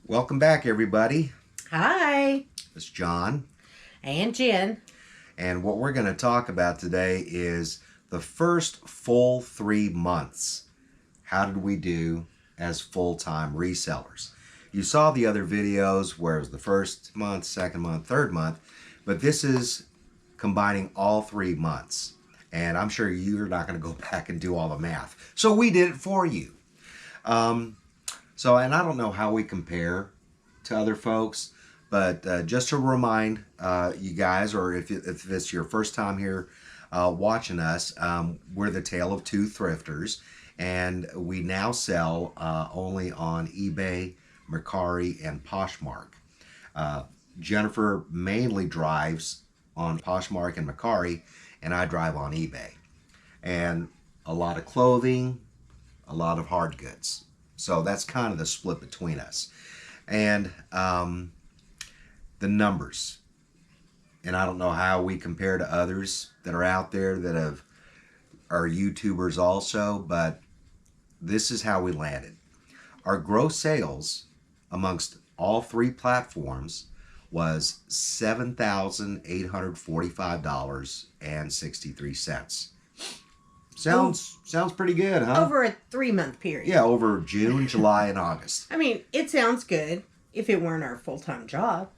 Welcome back, everybody. Hi. It's John. And Jen. And what we're going to talk about today is the first full 3 months. How did we do as full-time resellers? You saw the other videos where it was the first month, second month, third month, but this is combining all 3 months. And I'm sure you're not going to go back and do all the math. So we did it for you. And I don't know how we compare to other folks, but just to remind you guys, or if it's your first time here watching us, we're the Tale of Two Thrifters, and we now sell only on eBay, Mercari, and Poshmark. Jennifer mainly drives on Poshmark and Mercari, and I drive on eBay. And a lot of clothing, a lot of hard goods. So that's kind of the split between us. And the numbers. And I don't know how we compare to others that are out there that are YouTubers also, but this is how we landed. Our gross sales amongst all 3 platforms was $7,845.63. Sounds pretty good, huh? Over a 3-month period. Yeah, over June, July, and August. I mean, it sounds good if it weren't our full-time job.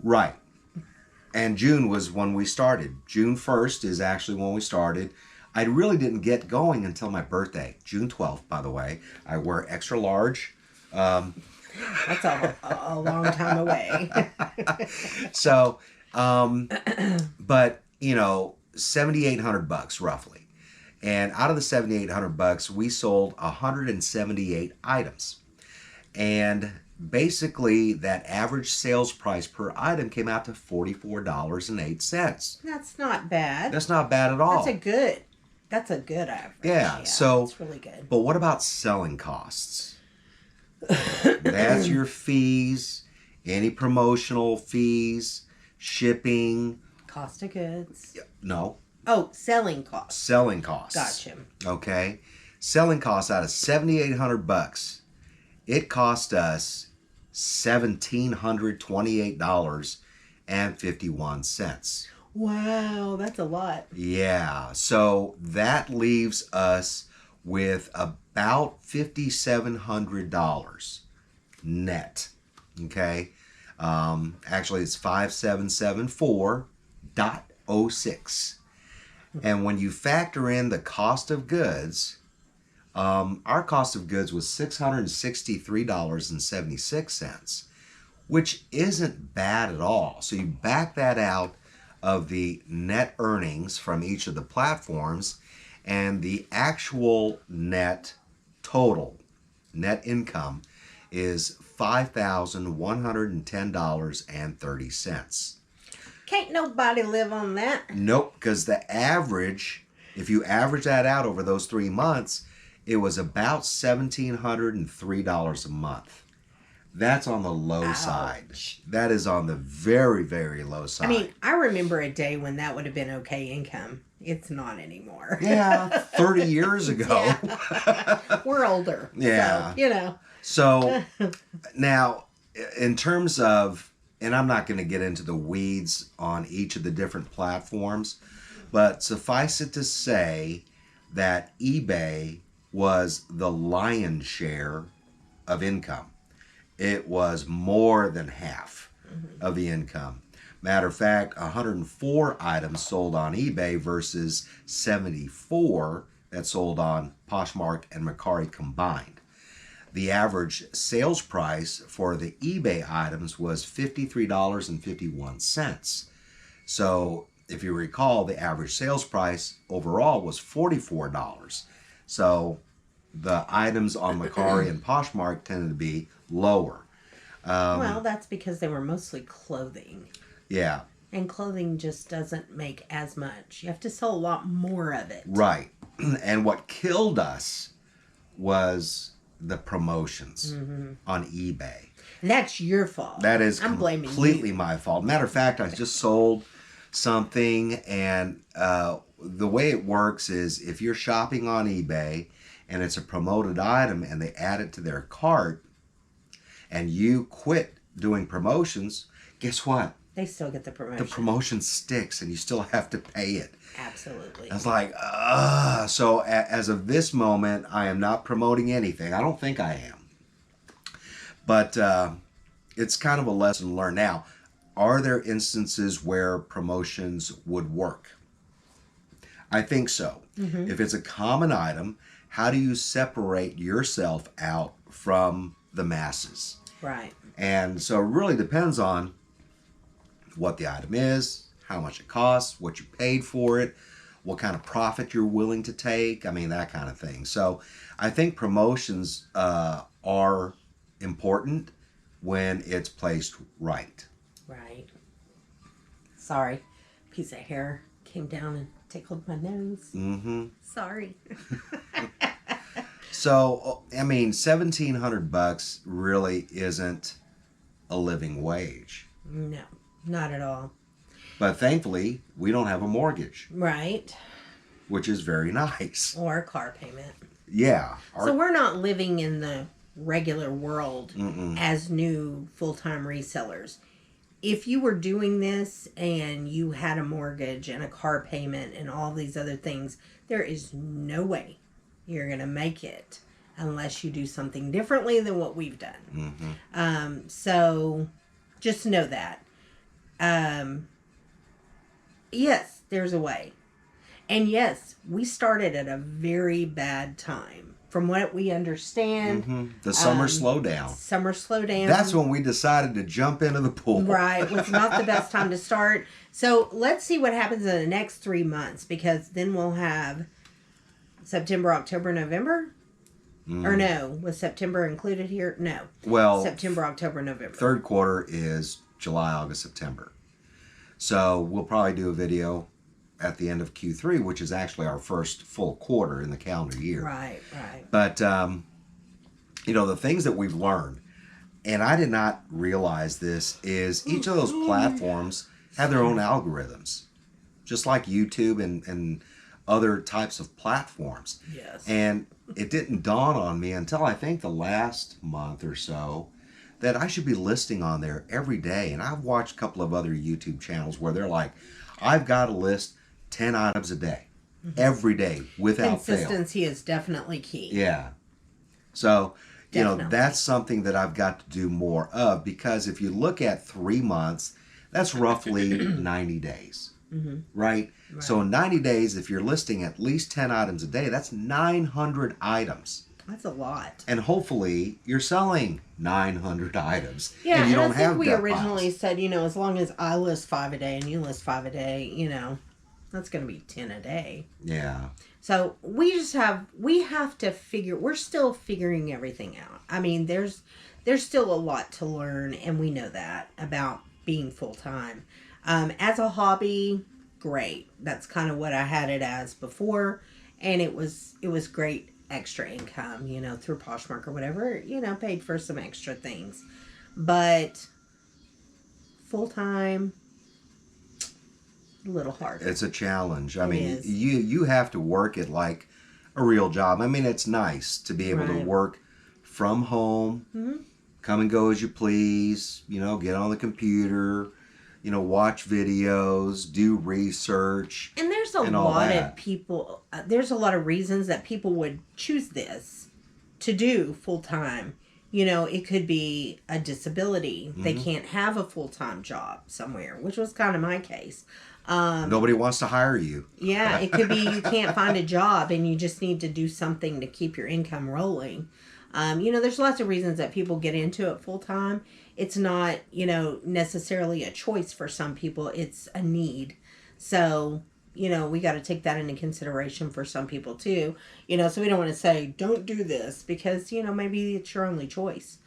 Right. And June was when we started. June 1st is actually when we started. I really didn't get going until my birthday, June 12th, by the way. I wear extra large. That's a long time away. So, but, $7,800 roughly. And out of the $7,800, we sold 178 items. And basically, that average sales price per item came out to $44.08. That's not bad. That's not bad at all. That's a good average. Yeah, so it's really good. But what about selling costs? That's your fees, any promotional fees, shipping. Cost of goods. No. Oh, selling costs. Selling costs. Gotcha. Okay. Selling costs out of $7,800. It cost us $1,728.51. Wow, that's a lot. Yeah. So that leaves us with about $5,700 net. Okay. Actually, it's 5774.06. And when you factor in the cost of goods, our cost of goods was $663.76, which isn't bad at all. So you back that out of the net earnings from each of the platforms, and the actual net total, net income, is $5,110.30. Can't nobody live on that. Nope, because the average, if you average that out over those 3 months, it was about $1,703 a month. That's on the low side. That is on the very, very low side. I mean, I remember a day when that would have been okay income. It's not anymore. Yeah, 30 years ago. Yeah. We're older. Yeah. So, So now, in terms of, and I'm not going to get into the weeds on each of the different platforms, but suffice it to say that eBay was the lion's share of income. It was more than half of the income. Matter of fact, 104 items sold on eBay versus 74 that sold on Poshmark and Mercari combined. The average sales price for the eBay items was $53.51. So if you recall, the average sales price overall was $44. So the items on Mercari and Poshmark tended to be lower. Well, that's because they were mostly clothing. Yeah. And clothing just doesn't make as much. You have to sell a lot more of it. Right. And what killed us was the promotions on eBay. And that's your fault. That is blaming completely you. my fault. Matter of fact, I just sold something, and the way it works is if you're shopping on eBay and it's a promoted item and they add it to their cart, and you quit doing promotions, guess what? They still get the promotion. The promotion sticks and you still have to pay it. Absolutely. I was like, so as of this moment, I am not promoting anything. I don't think I am. But it's kind of a lesson learned. Now, are there instances where promotions would work? I think so. Mm-hmm. If it's a common item, how do you separate yourself out from the masses? Right. And so it really depends on what the item is, how much it costs, what you paid for it, what kind of profit you're willing to take. I mean, that kind of thing. So I think promotions are important when it's placed right. Right. Sorry. Piece of hair came down and tickled my nose. Mm-hmm. Sorry. So, I mean, $1,700 really isn't a living wage. No, not at all. But thankfully, we don't have a mortgage. Right. Which is very nice. Or a car payment. Yeah. So we're not living in the regular world Mm-mm. as new full-time resellers. If you were doing this and you had a mortgage and a car payment and all these other things, there is no way you're going to make it unless you do something differently than what we've done. Mm-hmm. So just know that. Yes, there's a way. And yes, we started at a very bad time. From what we understand. Mm-hmm. The summer slowdown. Summer slowdown. That's when we decided to jump into the pool. Right. Was not the best time to start. So let's see what happens in the next 3 months, because then we'll have September, October, November. Or no, was September included here? No. Well, September, October, November. Third quarter is July, August, September. So we'll probably do a video at the end of Q3, which is actually our first full quarter in the calendar year. Right, right. But, the things that we've learned, and I did not realize this, is each of those platforms have their own algorithms, just like YouTube and other types of platforms. Yes. And it didn't dawn on me until I think the last month or so that I should be listing on there every day. And I've watched a couple of other YouTube channels where they're like, I've got to list 10 items a day, every day, without fail. Consistency is definitely key. Yeah. So, Definitely. that's something that I've got to do more of, because if you look at 3 months, that's roughly 90 days, right? So in 90 days, if you're listing at least 10 items a day, that's 900 items. That's a lot. And hopefully you're selling 900 items. Yeah, and you don't I think have we gut originally piles. said, as long as I list 5 a day and you list 5 a day, that's going to be 10 a day. Yeah. So we have to figure, we're still figuring everything out. I mean, there's still a lot to learn, and we know that about being full-time. As a hobby, great. That's kind of what I had it as before, and it was great extra income, through Poshmark or whatever, paid for some extra things. But full-time, a little harder. It's a challenge. I mean, is. you have to work it like a real job. I mean, it's nice to be able to Right. work from home, come and go as you please, get on the computer, watch videos, do research. And there's a and all lot that. of people, there's a lot of reasons that people would choose this to do full-time. It could be a disability. They can't have a full-time job somewhere, which was kind of my case. Nobody wants to hire you. Yeah, it could be you can't find a job and you just need to do something to keep your income rolling. There's lots of reasons that people get into it full-time. It's not, necessarily a choice for some people. It's a need. So, we got to take that into consideration for some people too. So we don't want to say, don't do this, because, maybe it's your only choice.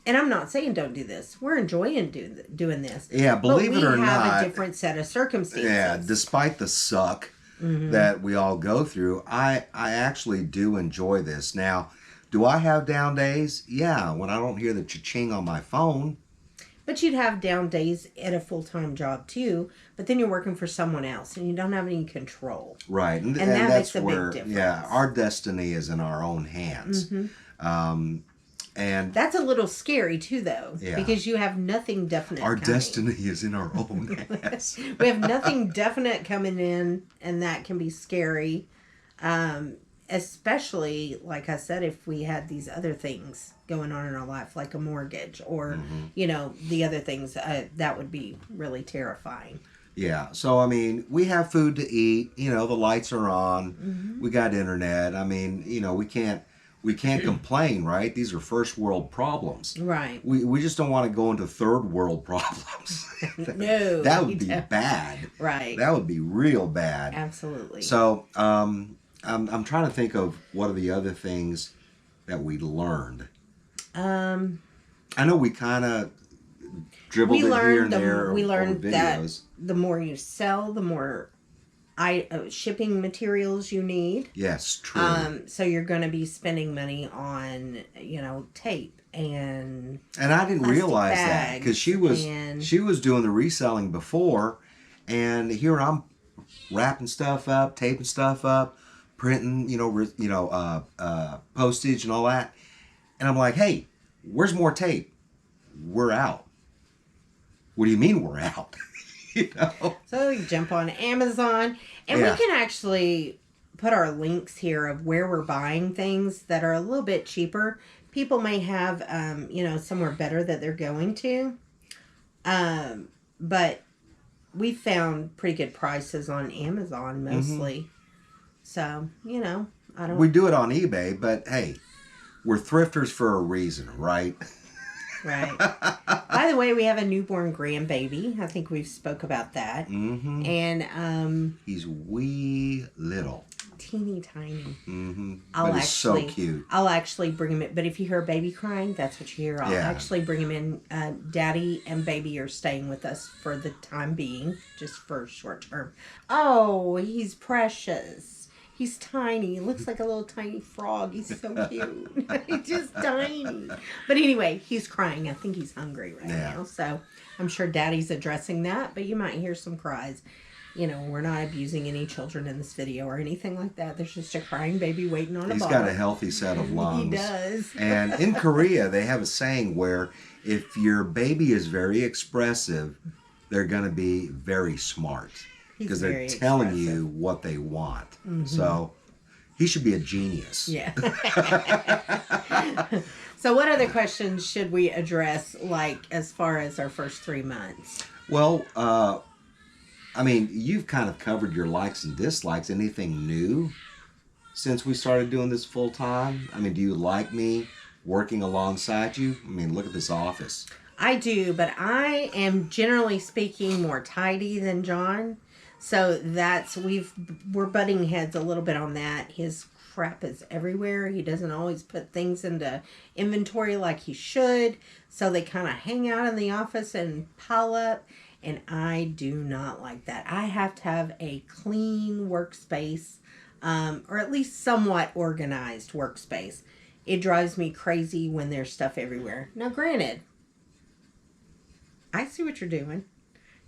And I'm not saying don't do this. We're enjoying doing this. Yeah, believe it or But we have not. a different set of circumstances. Yeah, despite the suck that we all go through, I actually do enjoy this. Now, do I have down days? Yeah, when I don't hear the cha-ching on my phone. But you'd have down days at a full-time job too, but then you're working for someone else and you don't have any control. Right. And that that's makes a big where, difference. yeah, our destiny is in our own hands. And that's a little scary too, though, Yeah. because you have nothing definite. our coming. destiny is in our own hands. We have nothing definite coming in, and that can be scary. Especially, like I said, if we had these other things going on in our life, like a mortgage or, the other things, that would be really terrifying. Yeah. So, I mean, we have food to eat. The lights are on. We got internet. I mean, we can't complain, right? These are first world problems. Right. We just don't want to go into third world problems. No. That would be bad. Right. That would be real bad. Absolutely. So, I'm trying to think of what are the other things that we learned. I know we kind of dribbled it here and there. We learned that videos. the more you sell, the more shipping materials you need. Yes, true. So you're going to be spending money on, tape and I didn't realize that because she was doing the reselling before, and here I'm wrapping stuff up, taping stuff up, printing, postage and all that, and I'm like, hey, where's more tape? We're out. What do you mean we're out? So you jump on Amazon, and we can actually put our links here of where we're buying things that are a little bit cheaper. People may have, somewhere better that they're going to. But we found pretty good prices on Amazon mostly. So, I don't... We do it on eBay, but hey, we're thrifters for a reason, right? Right. By the way, we have a newborn grandbaby. I think we've spoke about that. Mm-hmm. And he's wee little, teeny tiny. Mm-hmm. But he's so cute. I'll actually bring him in. But if you hear a baby crying, that's what you hear. I'll actually bring him in. Daddy and baby are staying with us for the time being, just for short term. Oh, he's precious. He's tiny. He looks like a little tiny frog. He's so cute. He's just tiny. But anyway, he's crying. I think he's hungry right now. So I'm sure Daddy's addressing that. But you might hear some cries. We're not abusing any children in this video or anything like that. There's just a crying baby waiting on a bottle. He's got a healthy set of lungs. He does. And in Korea, they have a saying where if your baby is very expressive, they're going to be very smart. Because they're telling you what they want. Mm-hmm. So he should be a genius. Yeah. So what other questions should we address, like, as far as our first 3 months? Well, I mean, you've kind of covered your likes and dislikes. Anything new since we started doing this full time? I mean, do you like me working alongside you? I mean, look at this office. I do, but I am generally speaking more tidy than John. So we're butting heads a little bit on that. His crap is everywhere. He doesn't always put things into inventory like he should. So they kind of hang out in the office and pile up. And I do not like that. I have to have a clean workspace, or at least somewhat organized workspace. It drives me crazy when there's stuff everywhere. Now, granted, I see what you're doing.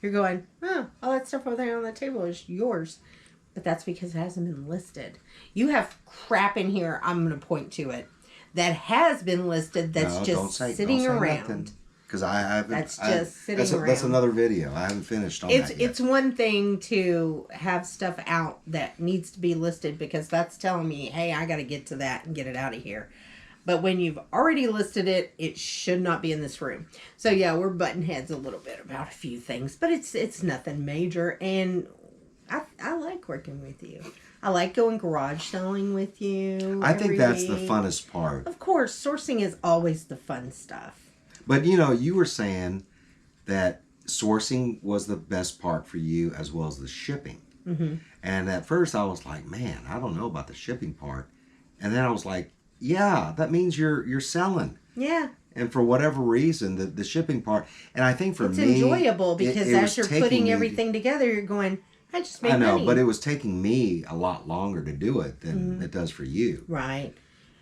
You're going, oh, all that stuff over there on the table is yours. But that's because it hasn't been listed. You have crap in here, I'm going to point to it, that has been listed that's sitting around. Because I haven't. That's just sitting around. That's another video. I haven't finished on that yet. It's one thing to have stuff out that needs to be listed because that's telling me, hey, I got to get to that and get it out of here. But when you've already listed it, it should not be in this room. So yeah, we're butting heads a little bit about a few things, but it's nothing major. And I like working with you. I like going garage selling with you. I think that's the funnest part. Of course, sourcing is always the fun stuff. But you were saying that sourcing was the best part for you as well as the shipping. Mm-hmm. And at first I was like, man, I don't know about the shipping part. And then I was like, yeah, that means you're selling. Yeah. And for whatever reason, the shipping part, and I think for me, it's enjoyable because as you're putting everything together, you're going, I just made money. I know, but it was taking me a lot longer to do it than it does for you. Right.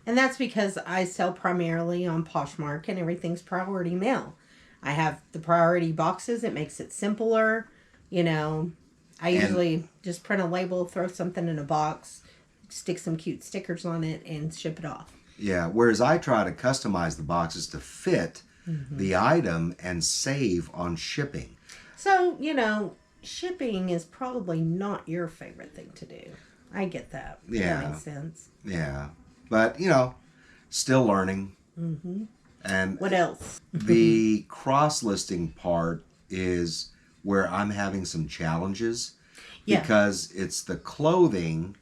And that's because I sell primarily on Poshmark and everything's priority mail. I have the priority boxes. It makes it simpler. I usually just print a label, throw something in a box, stick some cute stickers on it, and ship it off. Yeah, whereas I try to customize the boxes to fit the item and save on shipping. So, shipping is probably not your favorite thing to do. I get that. Yeah. That makes sense. Yeah. But, still learning. Mm-hmm. And What else? the cross-listing part is where I'm having some challenges Yeah. because it's the clothing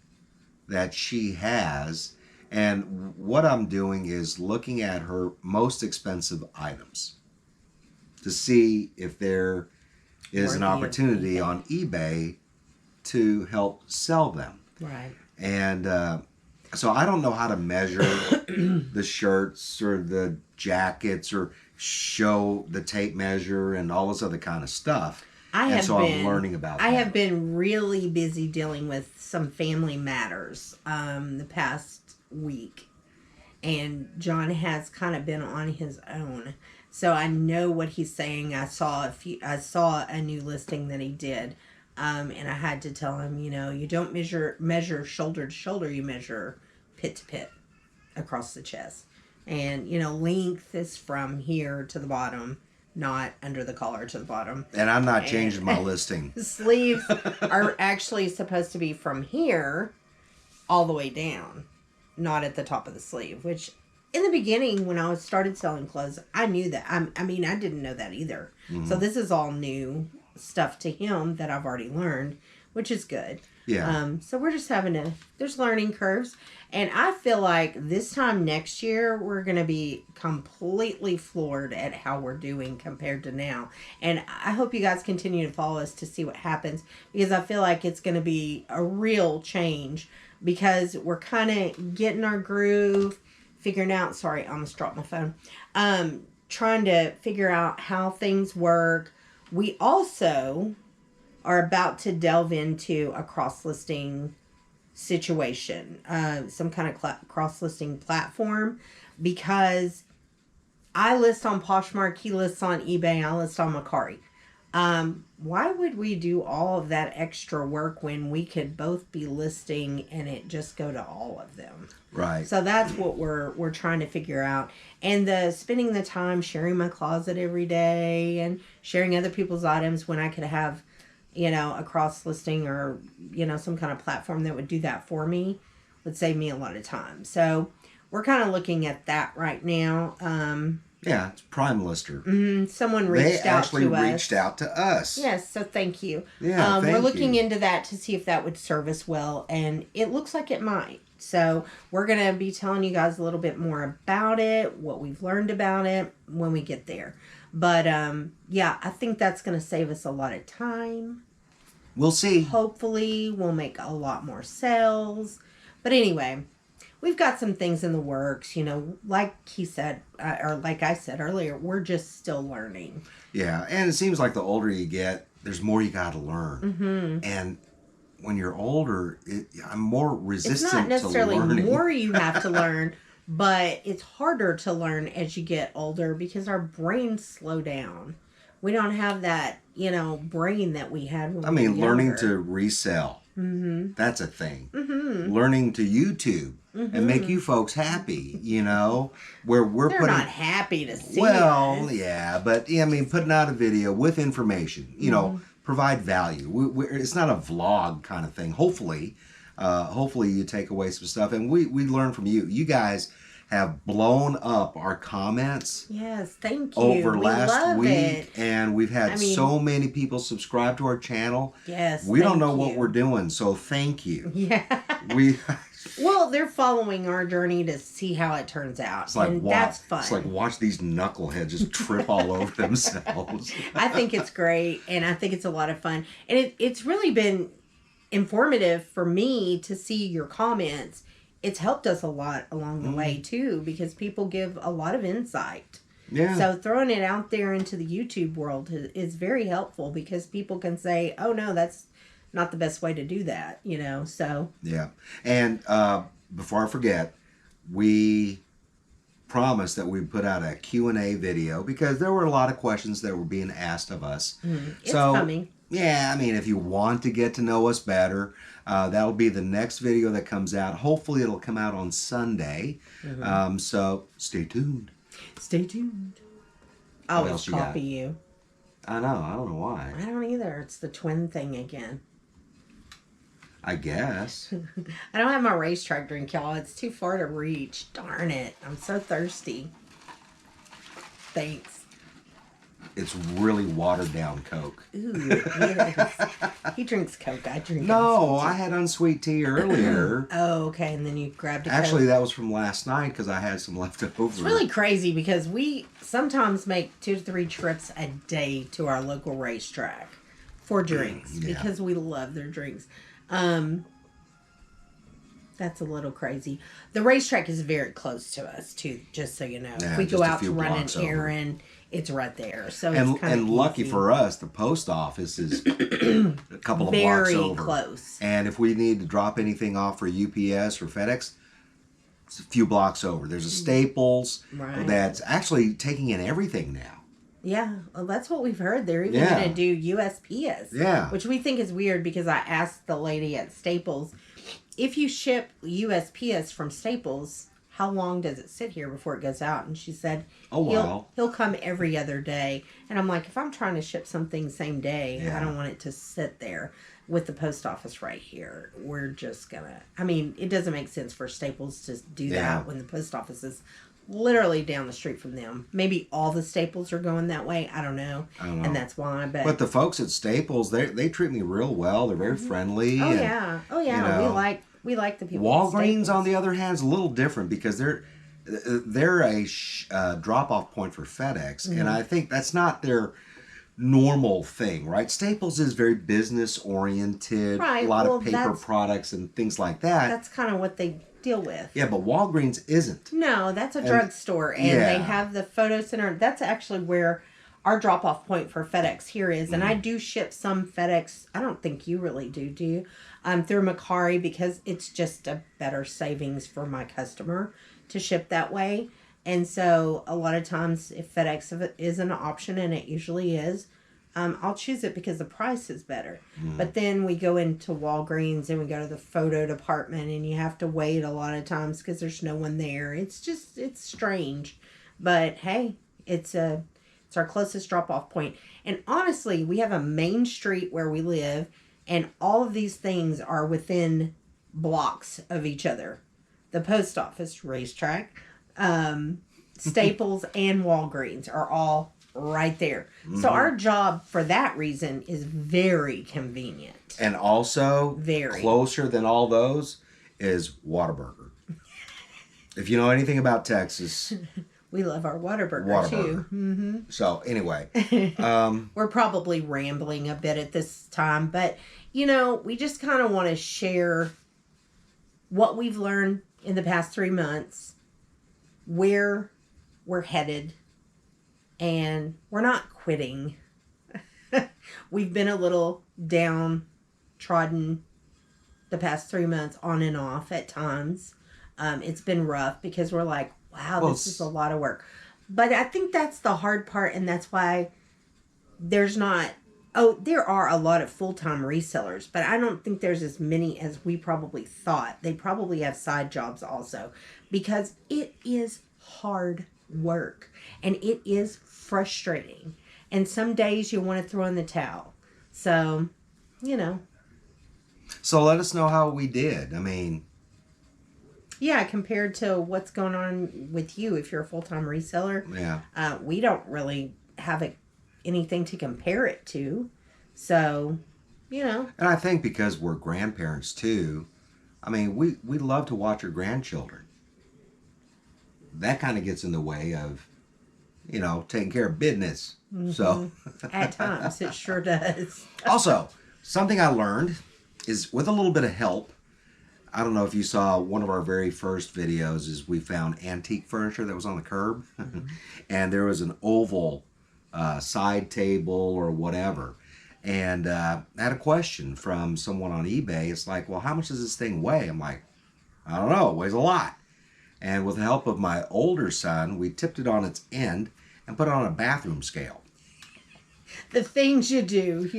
that she has. And what I'm doing is looking at her most expensive items to see if there is an Worthy of opportunity eBay. on eBay to help sell them. Right. And so I don't know how to measure the shirts or the jackets or show the tape measure and all this other kind of stuff. I'm learning about I that. have been really busy dealing with some family matters the past week. And John has kind of been on his own. So I know what he's saying. I saw a new listing that he did. And I had to tell him, you don't measure shoulder to shoulder, you measure pit to pit across the chest. And, length is from here to the bottom, not under the collar to the bottom. And I'm not changing my listing. The sleeves are actually supposed to be from here all the way down, not at the top of the sleeve, which in the beginning when I started selling clothes, I knew that. I didn't know that either. Mm-hmm. So this is all new stuff to him that I've already learned, which is good. Yeah. So we're just there's learning curves. And I feel like this time next year, we're going to be completely floored at how we're doing compared to now. And I hope you guys continue to follow us to see what happens, because I feel like it's going to be a real change, because we're kind of getting our groove, figuring out, sorry, I almost dropped my phone, trying to figure out how things work. We also are about to delve into a cross-listing situation, some kind of cross-listing platform, because I list on Poshmark, he lists on eBay, I list on Mercari. Why would we do all of that extra work when we could both be listing and it just go to all of them? Right. So that's what we're trying to figure out. And spending the time sharing my closet every day and sharing other people's items when I could have, a cross listing or, some kind of platform that would do that for me would save me a lot of time. So we're kind of looking at that right now. Yeah, it's Prime Lister. Someone reached out to us. They actually reached out to us. Yes, so thank you. Yeah, we're looking into that to see if that would serve us well, and it looks like it might. So we're going to be telling you guys a little bit more about it, what we've learned about it when we get there. But, I think that's going to save us a lot of time. We'll see. Hopefully, we'll make a lot more sales. But anyway, we've got some things in the works, like he said, or like I said earlier, we're just still learning. Yeah, and it seems like the older you get, there's more you got to learn. Mm-hmm. And when you're older, I'm more resistant to learning. It's not necessarily more you have to learn, but it's harder to learn as you get older because our brains slow down. We don't have that, brain that we had when we were younger. Learning to resell. Mm-hmm. That's a thing. Mm-hmm. Learning to YouTube and make you folks happy, where They're not happy to see us. Yeah, but putting out a video with information, provide value. It's not a vlog kind of thing. Hopefully you take away some stuff, and we learn from you. You guys have blown up our comments. Yes, thank you. Over last week, it. And we've had so many people subscribe to our channel. Yes, we don't know what we're doing, so thank you. Yeah, well, they're following our journey to see how it turns out, it's like, that's fun. It's like watch these knuckleheads just trip all over themselves. I think it's great, and I think it's a lot of fun, and it's really been informative for me to see your comments. It's helped us a lot along the way too, because people give a lot of insight. Yeah. So throwing it out there into the YouTube world is very helpful, because people can say, "Oh no, that's not the best way to do that," So yeah. And before I forget, we promised that we'd put out a Q&A video, because there were a lot of questions that were being asked of us. It's coming. Yeah, if you want to get to know us better, That'll be the next video that comes out. Hopefully it'll come out on Sunday. So stay tuned. Stay tuned. I What always else you copy got? you. I know. I don't know why. I don't either. It's the twin thing again. I guess. I don't have my racetrack drink, y'all. It's too far to reach. Darn it. I'm so thirsty. Thanks. It's really watered down Coke. Ooh, it is. He drinks Coke. I drink No, unsweet I had unsweet tea earlier. tea. Oh, okay. And then you grabbed a Actually, Coke. that was from last night because I had some left over. It's really crazy because we sometimes make 2 to 3 trips a day to our local racetrack for drinks because we love their drinks. That's a little crazy. The racetrack is very close to us too, just so you know. Yeah, if we just go a out few to run an blocks over. errand, it's right there. So And, it's kind of lucky for us, the post office is a couple of blocks very over. close. And if we need to drop anything off for UPS or FedEx, it's a few blocks over. There's a Staples that's actually taking in everything now. Yeah, well, that's what we've heard. They're even going to do USPS. Yeah. Which we think is weird because I asked the lady at Staples, if you ship USPS from Staples, how long does it sit here before it goes out? And she said, he'll come every other day. And I'm like, if I'm trying to ship something same day, I don't want it to sit there with the post office right here. We're just going to, I mean, it doesn't make sense for Staples to do that when the post office is literally down the street from them. Maybe all the Staples are going that way. I don't know. And that's why. But the folks at Staples, they treat me real well. They're very friendly. Oh, and, yeah. Oh, yeah. You know, we like the people Walgreens, on the other hand, is a little different because they're a drop-off point for FedEx. And I think that's not their normal thing, right? Staples is very business-oriented. Right. A lot of paper products and things like that. That's kind of what they deal with. Yeah, but Walgreens isn't. No, that's a drugstore, and they have the photo center. That's actually where our drop-off point for FedEx here is, and I do ship some FedEx. I don't think you really do you? Through Macari because it's just a better savings for my customer to ship that way. And so a lot of times if FedEx is an option, and it usually is, I'll choose it because the price is better. But then we go into Walgreens and we go to the photo department and you have to wait a lot of times because there's no one there. It's strange. But hey, it's our closest drop-off point. And honestly, we have a main street where we live, and all of these things are within blocks of each other. The post office, racetrack, Staples, and Walgreens are all right there. So our job for that reason is very convenient. And also, Very. closer than all those is Whataburger. If you know anything about Texas, We love our Whataburger, Whataburger. too. So anyway, We're probably rambling a bit at this time, but we just kind of want to share what we've learned in the past 3 months, where we're headed, and we're not quitting. We've been a little downtrodden the past 3 months on and off at times. It's been rough because we're like, wow, this is a lot of work. But I think that's the hard part, and that's why there are a lot of full-time resellers, but I don't think there's as many as we probably thought. They probably have side jobs also, because it is hard work, and it is frustrating. And some days you want to throw in the towel. So, So let us know how we did. I mean, yeah, compared to what's going on with you if you're a full-time reseller. Yeah. We don't really have anything to compare it to. So, And I think because we're grandparents too, I mean, we love to watch our grandchildren. That kind of gets in the way of, taking care of business. So at times it sure does. Also, something I learned is with a little bit of help, I don't know if you saw one of our very first videos, is we found antique furniture that was on the curb. And there was an oval side table or whatever. And I had a question from someone on eBay. It's like, well, how much does this thing weigh? I'm like, I don't know. It weighs a lot. And with the help of my older son, we tipped it on its end and put it on a bathroom scale. The things you do,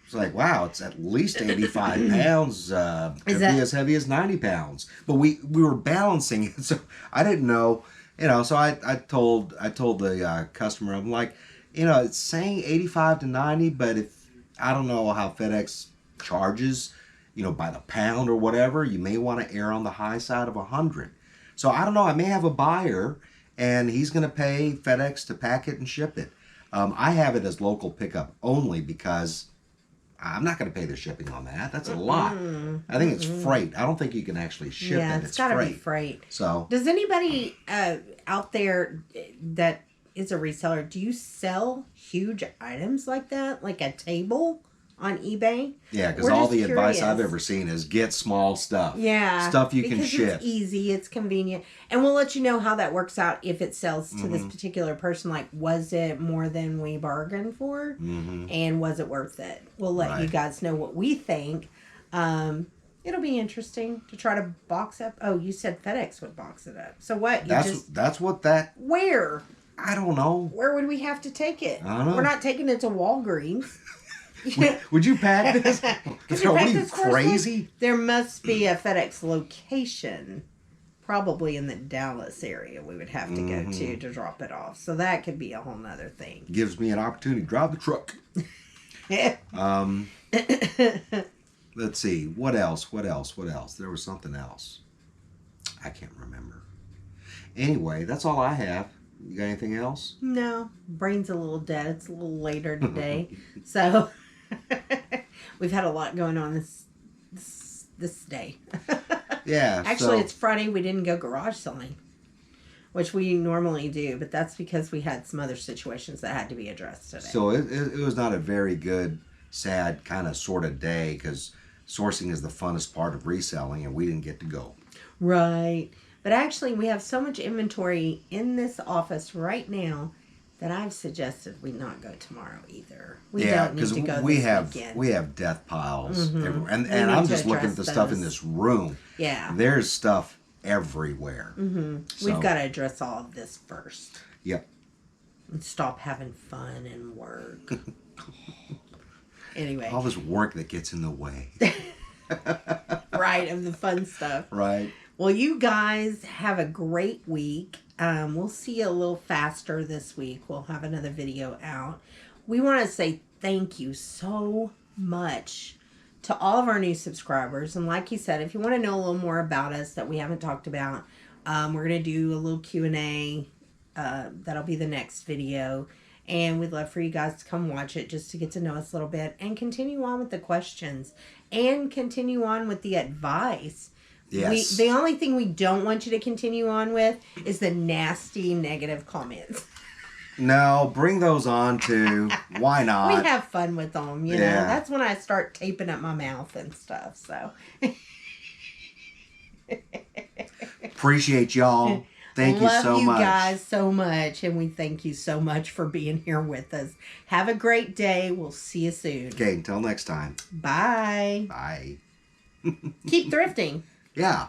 It's like, wow, it's at least 85 pounds. Could be as heavy as 90 pounds. But we were balancing it, so I didn't know. So I told the customer, I'm like, it's saying 85 to 90, but if I don't know how FedEx charges, by the pound or whatever, you may want to err on the high side of 100. So I don't know. I may have a buyer, and he's going to pay FedEx to pack it and ship it. I have it as local pickup only because I'm not going to pay the shipping on that. That's a lot. I think it's freight. I don't think you can actually ship it. Yeah, it's got to be freight. So, does anybody out there that is a reseller, do you sell huge items like that, like a table on eBay? Yeah, because all the advice I've ever seen is get small stuff. Yeah, stuff you can ship. It's easy, it's convenient, and we'll let you know how that works out if it sells to this particular person. Like, was it more than we bargained for, and was it worth it? We'll let you guys know what we think. It'll be interesting to try to box up. Oh, you said FedEx would box it up. So what? That's what that. Where? I don't know. Where would we have to take it? I don't know. We're not taking it to Walgreens. Would you pack this? What are you, crazy? There must be a FedEx location, probably in the Dallas area. We would have to go to drop it off. So that could be a whole nother thing. Gives me an opportunity to drive the truck. Let's see. What else? There was something else. I can't remember. Anyway, that's all I have. You got anything else? No. Brain's a little dead. It's a little later today. So we've had a lot going on this day. Yeah. Actually, it's Friday. We didn't go garage selling, which we normally do, but that's because we had some other situations that had to be addressed today. So it was not a very good, sad kind of sort of day because sourcing is the funnest part of reselling, and we didn't get to go. Right. But actually, we have so much inventory in this office right now that I've suggested we not go tomorrow either. We don't need to go this weekend. We have death piles everywhere. And I'm just looking at the stuff in this room. Yeah. There's stuff everywhere. So, we've got to address all of this first. Yep. And stop having fun and work. Anyway. All this work that gets in the way. Right, of the fun stuff. Right. Well, you guys have a great week. We'll see you a little faster this week. We'll have another video out. We want to say thank you so much to all of our new subscribers. And like you said, if you want to know a little more about us that we haven't talked about, we're going to do a little Q&A. That'll be the next video. And we'd love for you guys to come watch it just to get to know us a little bit and continue on with the questions and continue on with the advice. Yes. The only thing we don't want you to continue on with is the nasty negative comments. No, bring those on too. Why not? We have fun with them, you know. That's when I start taping up my mouth and stuff, so. Appreciate y'all. Thank you so much. Love you guys so much, and we thank you so much for being here with us. Have a great day. We'll see you soon. Okay, until next time. Bye. Bye. Keep thrifting. Yeah.